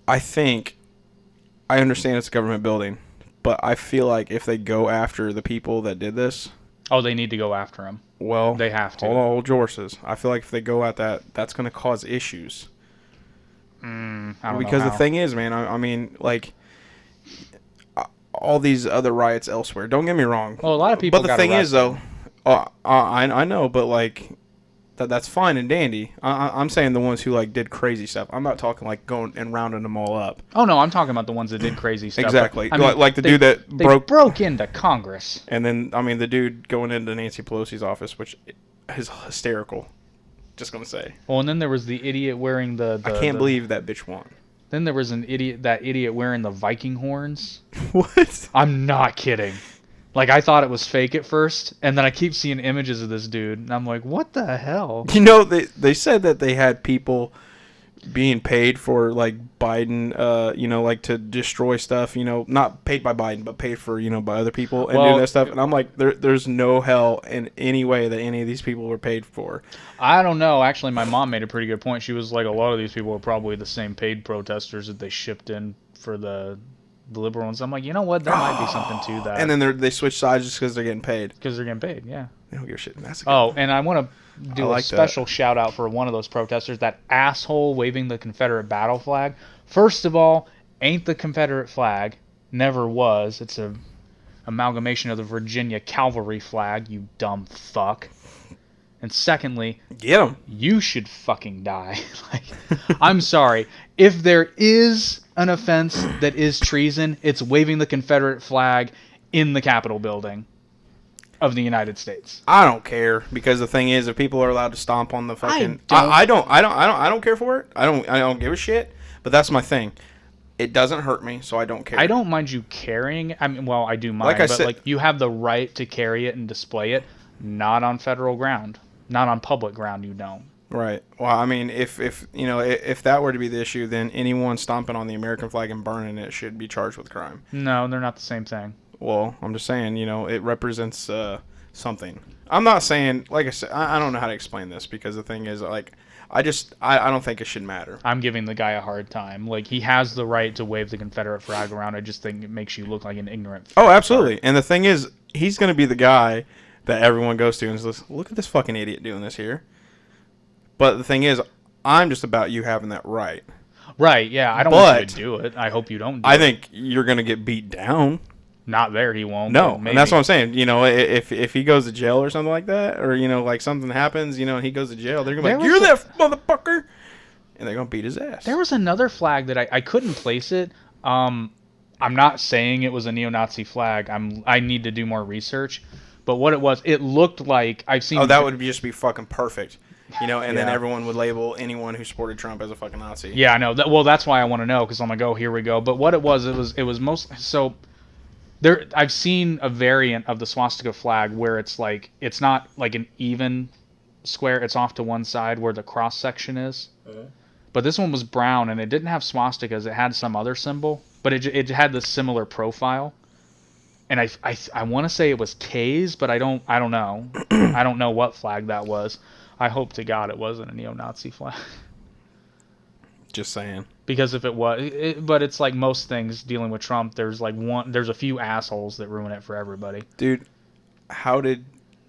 I think I understand it's a government building, but I feel like if they go after the people that did this, Oh, they need to go after him. well, They have to. hold your horses. I feel like if they go at that, that's going to cause issues. I don't know Because the how. thing is, man, I mean, like, all these other riots elsewhere. Don't get me wrong. Well, a lot of people But the got thing is, arrested. though, I know, but like, that's fine and dandy. I'm saying the ones who like did crazy stuff. I'm not talking like going and rounding them all up. Oh no, I'm talking about the ones that did crazy stuff. Exactly. I mean, Like the they- dude that they broke into Congress. and then I mean the dude going into Nancy Pelosi's office, which is hysterical. Just gonna say, Well, and then there was the idiot wearing the I can't believe that bitch won. Then there was that idiot wearing the Viking horns. What? I'm not kidding. Like, I thought it was fake at first, and then I keep seeing images of this dude, and I'm like, what the hell? You know, they said that they had people being paid for like Biden, you know, like to destroy stuff. You know, not paid by Biden, but paid for by other people and Well, doing that stuff. And I'm like, there's no hell in any way that any of these people were paid for. I don't know. Actually, my mom made a pretty good point. She was like, a lot of these people are probably the same paid protesters that they shipped in for the liberal ones. I'm like, you know what? There might be something to that. And then they switch sides just because they're getting paid. Because they're getting paid, yeah. They don't give a shit. That's a good Oh, and I want to do I a like special shout out for one of those protesters, that asshole waving the Confederate battle flag. First of all, ain't the Confederate flag. Never was. It's a amalgamation of the Virginia cavalry flag, you dumb fuck. And secondly, Get them. you should fucking die. Like, I'm sorry. If there is an offense that is treason, it's waving the Confederate flag in the Capitol building of the United States. I don't care, because the thing is, if people are allowed to stomp on the fucking, I don't care for it. I don't give a shit. But that's my thing. It doesn't hurt me, so I don't care. I don't mind you carrying. I mean, well, I do mind, Like I but said- like you have the right to carry it and display it, not on federal ground, not on public ground. You don't. Right. Well, I mean, if that were to be the issue, then anyone stomping on the American flag and burning it should be charged with crime. No, they're not the same thing. Well, I'm just saying, it represents something. I'm not saying, like I said, I don't know how to explain this, because the thing is, like, I don't think it should matter. I'm giving the guy a hard time. Like, he has the right to wave the Confederate flag around. I just think it makes you look like an ignorant. Oh, absolutely. And the thing is, he's going to be the guy that everyone goes to and says, look at this fucking idiot doing this here. But the thing is, I'm just about you having that right. Right? Yeah, I don't want you But to do it. I hope you don't. Do I it. think you're going to get beat down. Not there. He won't. No, but maybe. and that's what I'm saying. If he goes to jail or something like that, or like something happens, and he goes to jail, they're gonna be like, There "You're was that motherfucker," and they're gonna beat his ass. There was another flag that I couldn't place it. I'm not saying it was a neo-Nazi flag. I need to do more research. But what it was, it looked like I've seen. Oh, that would just be fucking perfect, and then Yeah. everyone would label anyone who supported Trump as a fucking Nazi. Yeah, I know. Well, that's why I want to know, because I'm like, oh, here we go. But what it was most so. There, I've seen a variant of the swastika flag where it's like it's not like an even square; it's off to one side where the cross section is. But this one was brown, and it didn't have swastikas. It had some other symbol, but it had the similar profile. And I want to say it was K's, but I don't know. I don't know what flag that was. I hope to God it wasn't a neo-Nazi flag. Just saying. Because if it was, but it's like most things dealing with Trump. There's a few assholes that ruin it for everybody. Dude, how did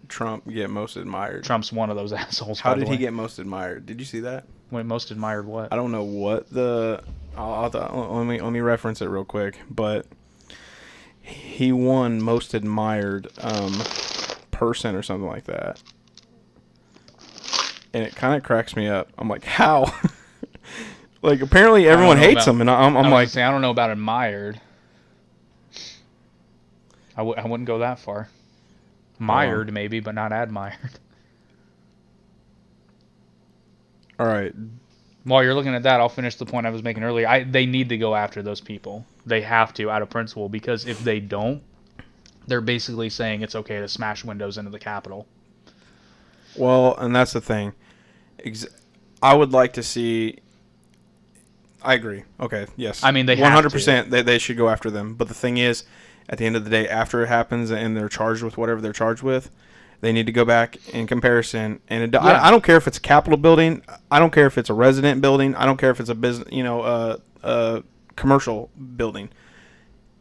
Trump get most admired? Trump's one of those assholes. How did he get most admired? Did you see that? Wait, most admired what? I don't know what the. Let me reference it real quick, but he won most admired person or something like that, and it kind of cracks me up. I'm like, how? Like, apparently everyone hates him, and I'm like, I don't know about admired. I wouldn't go that far. Mired maybe, but not admired. all right, While you're looking at that, I'll finish the point I was making earlier. They need to go after those people. They have to, out of principle, because if they don't, they're basically saying it's okay to smash windows into the Capitol. well, and that's the thing. I would like to see. I agree. Okay, yes. I mean, they have 100% they should go after them. But the thing is, at the end of the day, after it happens and they're charged with whatever they're charged with, They need to go back in comparison, and Yeah. I don't care if it's a Capitol building. I don't care if it's a resident building. I don't care if it's a business, commercial building.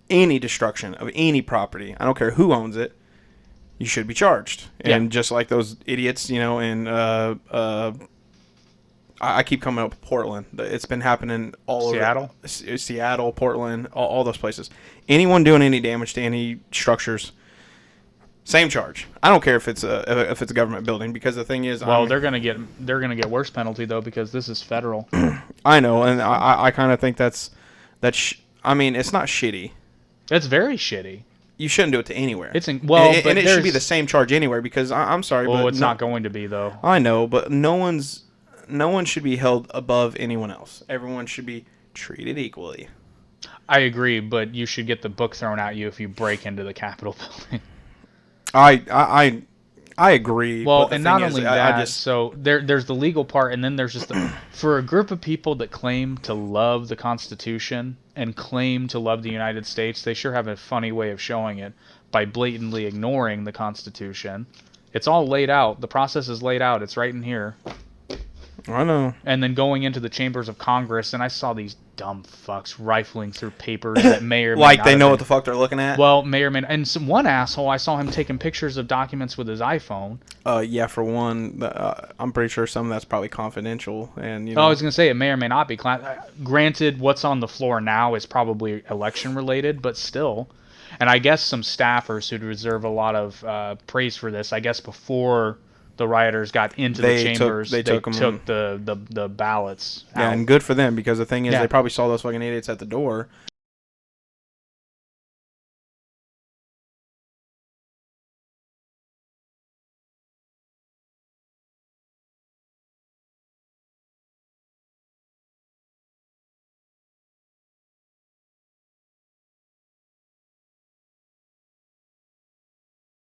Any destruction of any property, I don't care who owns it, you should be charged. And Yeah. just like those idiots, in I keep coming up with Portland. It's been happening all Seattle? over Seattle, Portland, all those places. Anyone doing any damage to any structures, same charge. I don't care if it's a government building, because the thing is, Well, they're gonna get worse penalty though, because this is federal. I know, and I kind of think I mean, it's not shitty. It's very shitty. You shouldn't do it to anywhere. But and it should be there's- the same charge anywhere, because I'm sorry, Well, but it's not going to be though. I know, but no one should be held above anyone else. Everyone should be treated equally. I agree, but you should get the book thrown at you if you break into the Capitol building. I agree. Well, but the and not thing is, only that, I just so there's the legal part, and then there's just for a group of people that claim to love the Constitution and claim to love the United States, they sure have a funny way of showing it by blatantly ignoring the Constitution. It's all laid out. The process is laid out. It's right in here. I know. And then going into the chambers of Congress, and I saw these dumb fucks rifling through papers that may or may Like not they have know been- what the fuck they're looking at. Well, may or may not. And one asshole, I saw him taking pictures of documents with his iPhone. Yeah, for one, I'm pretty sure some of that's probably confidential, and Oh, I was going to say it may or may not be. Granted, what's on the floor now is probably election related, but still. And I guess some staffers who deserve a lot of praise for this, I guess before the rioters got into the chambers, they took the ballots yeah, out. and good for them, because the thing is, Yeah. they probably saw those fucking idiots at the door,